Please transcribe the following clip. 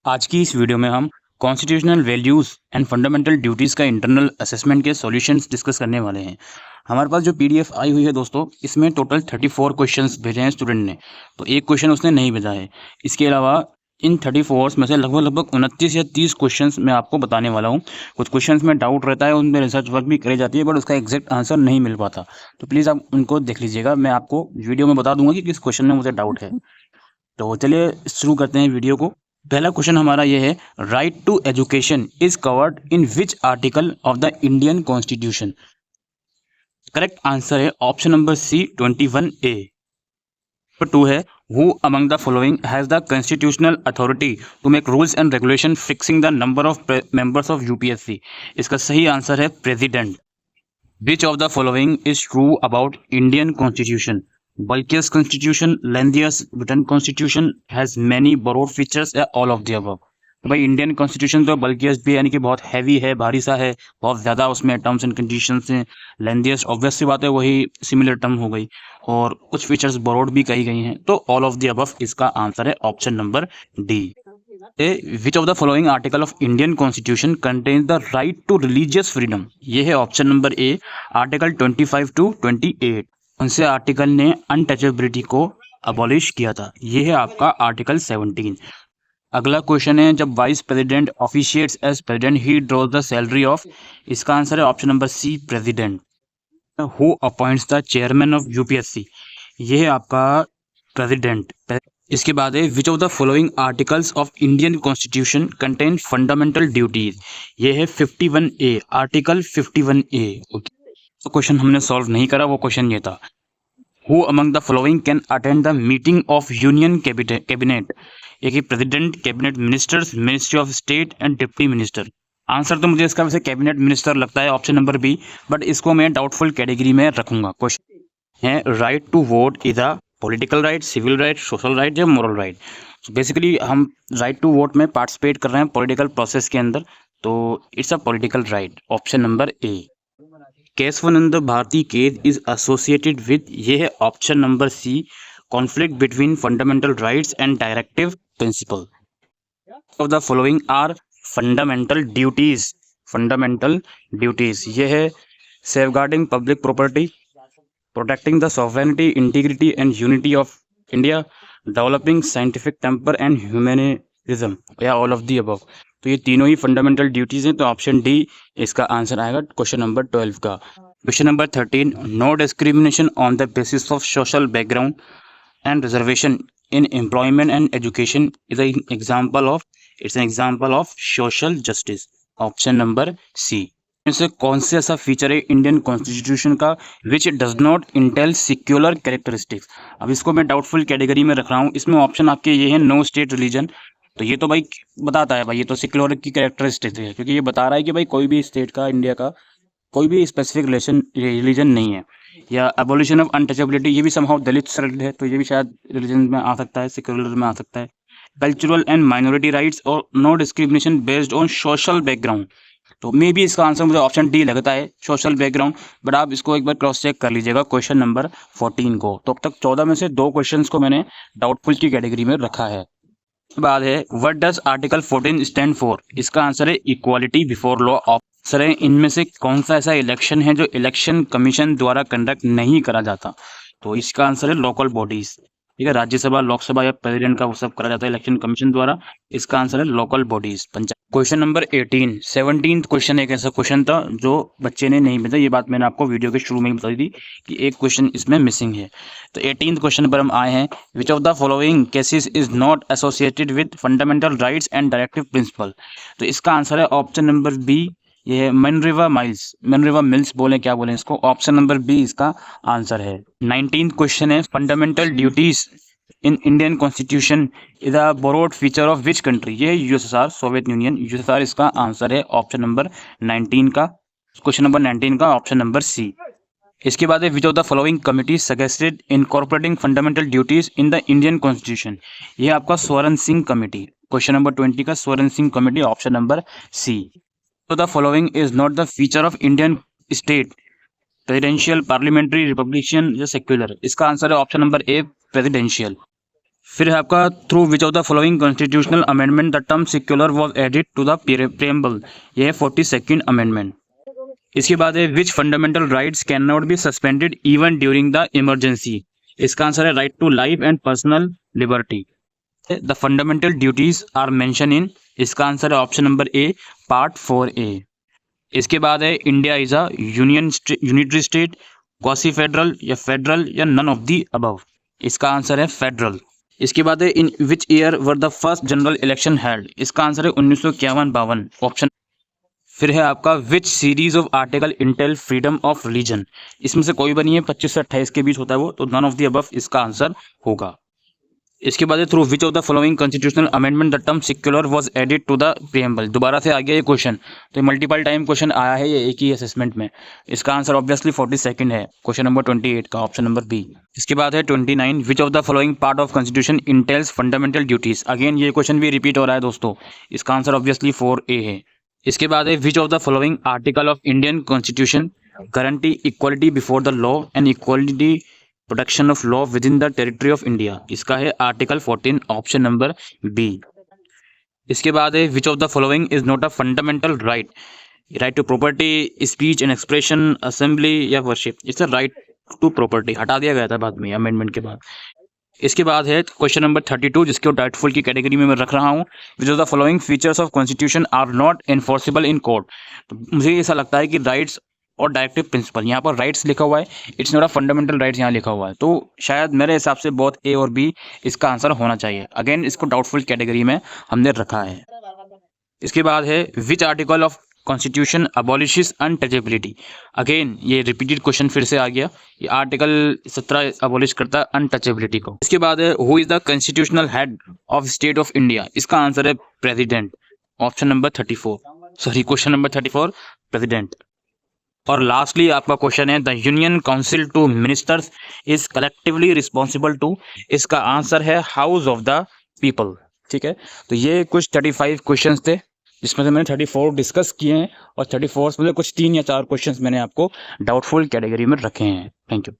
आज की इस वीडियो में हम constitutional values and fundamental duties का इंटरनल असेसमेंट के सॉल्यूशंस डिस्कस करने वाले हैं। हमारे पास जो पीडीएफ आई हुई है दोस्तों, इसमें टोटल 34 क्वेश्चंस भेजे हैं स्टूडेंट ने, तो एक क्वेश्चन उसने नहीं भेजा है। इसके अलावा इन 34 में से लगभग 29 या 30 क्वेश्चंस मैं आपको बताने वाला हूँ। कुछ क्वेश्चंस में डाउट रहता है, उनमें रिसर्च वर्क भी करी जाती है, बट उसका एग्जैक्ट आंसर नहीं मिल पाता। तो प्लीज़ आप उनको देख लीजिएगा। मैं आपको वीडियो में बता दूंगा कि किस क्वेश्चन में मुझे डाउट है। तो चलिए शुरू करते हैं वीडियो को। पहला क्वेश्चन हमारा ये है, right to education is covered in which article of the Indian constitution. Correct answer है option number C 21A। Number 2 है, who among the following has the constitutional authority to make rules and regulation fixing the number of members of UPSC. इसका सही answer है president. Which of the following is true about Indian Constitution? Bulkiest Constitution, lengthiest written Constitution, has many borrowed features, या all of the above? तो भाई Indian constitution तो बल्कियस्ट भी यानी कि बहुत हैवी है, भारी सा है, बहुत ज़्यादा उसमें टर्म्स एंड कंडीशंस हैं। लेंथिएस्ट ऑब्वियस सी बात है, वही सिमिलर टर्म हो गई, और कुछ फीचर्स बोरोड भी कही गई हैं। तो ऑल ऑफ द अबव इसका आंसर है option number D. Which of the following article of Indian constitution contains the right to religious freedom. ये है option number A, article 25 to 28। उनसे आर्टिकल ने अनटचेबिलिटी को अबॉलिश किया था। ये है आपका आर्टिकल 17। अगला क्वेश्चन है, जब vice president officiates as president he draws the salary of. इसका आंसर है option number C, president. Who appoints the chairman of UPSC. ये है आपका प्रेसिडेंट। इसके बाद है, which of the following articles of Indian constitution contain fundamental duties. ये है 51A, आर्टिकल 51A। तो क्वेश्चन हमने सॉल्व नहीं करा, वो क्वेश्चन ये था, who among the following can attend the meeting of union cabinet. ये कि president, cabinet ministers, ministry of state and deputy minister. Answer तो मुझे इसका वैसे कैबिनेट मिनिस्टर लगता है, ऑप्शन नंबर बी, बट इसको मैं डाउटफुल कैटेगरी में रखूंगा। क्वेश्चन है, right to vote is a political right, civil right, social right या मोरल राइट। बेसिकली हम राइट टू वोट में पार्टिसिपेट कर रहे हैं पॉलिटिकल प्रोसेस के अंदर, तो it's a political right, option number A. Kesavananda Bharati case is associated with. ये है option number C, conflict between fundamental rights and directive principle. Of the following are fundamental duties. Fundamental duties ये है, safeguarding public property, protecting the sovereignty, integrity and unity of India, developing scientific temper and humanism, या all of the above। तो ये तीनों ही fundamental duties हैं, तो option D इसका answer आएगा क्वेश्चन नंबर 12 का। Question number 13, no discrimination on the basis of social background and reservation in employment and education is an example of social justice, option number C. इनसे कौन से ऐसा feature है Indian constitution का which does not entail secular characteristics. अब इसको मैं doubtful category में रख रहा हूँ। इसमें ऑप्शन आपके ये है, नो स्टेट रिलीजन। तो ये तो भाई बताता है भाई, ये तो सिक्युलर की कैरेक्टरिस्टिक्स है, क्योंकि ये बता रहा है कि भाई कोई भी स्टेट का, इंडिया का कोई भी स्पेसिफिक रिलीजन नहीं है। या एबोलिशन ऑफ अनटचेबिलिटी, ये भी समहाउ दलित से रिलेटेड है, तो ये भी शायद रिलीजन में आ सकता है, सिक्युलर में आ सकता है। कल्चरल एंड माइनॉरिटी राइट्स और no discrimination based on social background, तो मे भी इसका आंसर मुझे ऑप्शन डी लगता है, सोशल बैकग्राउंड। बट आप इसको एक बार क्रॉस चेक कर लीजिएगा क्वेश्चन नंबर 14 को। तो अब तक 14 में से 2 क्वेश्चंस को मैंने डाउटफुल की कैटेगरी में रखा है। बाद है, what does article 14 stand for. इसका आंसर है equality before law of. Sir इनमें से कौन सा ऐसा इलेक्शन है जो इलेक्शन कमीशन द्वारा कंडक्ट नहीं करा जाता। तो इसका आंसर है लोकल बॉडीज। ठीक है, राज्यसभा, लोकसभा या प्रेसिडेंट का वो सब करा जाता है इलेक्शन कमीशन द्वारा। इसका आंसर है local bodies, panchayat. Question number 18, 17th question एक ऐसा क्वेश्चन था जो बच्चे ने नहीं बताया। ये बात मैंने आपको वीडियो के शुरू में ही बताई थी कि एक क्वेश्चन इसमें मिसिंग है। तो 18th क्वेश्चन पर हम आए हैं, विच of the following cases is not associated with fundamental rights and directive principal. तो इसका आंसर है ऑप्शन नंबर बी, ये है मनरेगा माइल्स, मनरेगा मिल्स बोले क्या बोले इसको, ऑप्शन नंबर बी इसका आंसर है। 19th क्वेश्चन है, fundamental duties in Indian constitution is a borrowed feature of which country. ये है यूएसएसआर, सोवियत यूनियन, यूएसएसआर इसका आंसर है ऑप्शन नंबर 19 का, क्वेश्चन नंबर 19 का ऑप्शन नंबर सी। इसके बाद है, which of the following committee suggested incorporating fundamental duties in the Indian constitution. ये आपका स्वर्ण सिंह कमेटी, क्वेश्चन नंबर 20 का Swaran Singh committee, option number C. तो the following is not the feature of Indian state, presidential, parliamentary, republican या secular. इसका answer है option number A, presidential. फिर है आपका through which of the following constitutional amendment the term secular was added to the preamble, ये है 42nd amendment. इसके बाद है which fundamental rights can not be suspended even during the emergency, इसका answer है right to life and personal liberty. The fundamental duties are mention in, इसका answer है option number ए part 4A। इसके बाद है India is a unitary state, quasi federal या federal या none of the above, इसका आंसर है फेडरल। इसके बाद है in which year were the first general election held, इसका आंसर है 1951-52 ऑप्शन। फिर है आपका which series of article entail freedom of religion, इसमें से कोई बनी है 25 से 28 के बीच होता है वो, तो नन ऑफ दी अबव इसका आंसर होगा। इसके बाद through which of the following constitutional amendment the term secular was added to the preamble, दोबारा से आ गया ये क्वेश्चन, तो मल्टीपल टाइम क्वेश्चन आया है ये एक ही असेसमेंट में। इसका आंसर ऑब्वियसली 42nd है, क्वेश्चन नंबर 28 का ऑप्शन नंबर बी। इसके बाद है 29 विच of the following part of constitution entails fundamental duties, again ये क्वेश्चन भी रिपीट हो रहा है दोस्तों, इसका आंसर ऑब्वियसली 4A है। इसके बाद है which of the following article of Indian constitution guarantee equality before the law and equality protection of law with in the territory of India, इसका है आर्टिकल 14 ऑप्शन नंबर बी। इसके बाद है which of the following is not a fundamental right, right to property, speech and expression, assembly या worship, it's right to property, हटा दिया गया था बाद में अमेंडमेंट के बाद। इसके बाद है क्वेश्चन नंबर 32 जिसको डाउटफुल की कैटेगरी में मैं रख रहा हूँ, which of the following features of constitution are not enforceable in court, तो मुझे ऐसा लगता है कि राइट्स और डायरेक्टिव प्रिंसिपल, यहाँ पर राइट्स लिखा हुआ है, it's not a fundamental rights यहाँ लिखा हुआ है, तो शायद मेरे हिसाब से बहुत A और B इसका आंसर होना चाहिए। अगेन इसको डाउटफुल कैटेगरी में हमने रखा है। इसके बाद है विच article of constitution अबॉलिशेस untouchability, again ये रिपीटेड क्वेश्चन फिर से आ गया, ये आर्टिकल 17 अबॉलिश करता है अनटचेबिलिटी को। इसके बाद है who is the constitutional head of state of India, इसका आंसर है president, option number 34, sorry question number 34 president. और लास्टली आपका क्वेश्चन है the union council to ministers is collectively responsible to, इसका आंसर है हाउस ऑफ द पीपल। ठीक है, तो ये कुछ 35 क्वेश्चंस थे जिसमें से मैंने 34 डिस्कस किए हैं और 34 में कुछ 3 या 4 क्वेश्चंस मैंने आपको डाउटफुल कैटेगरी में रखे हैं। Thank you.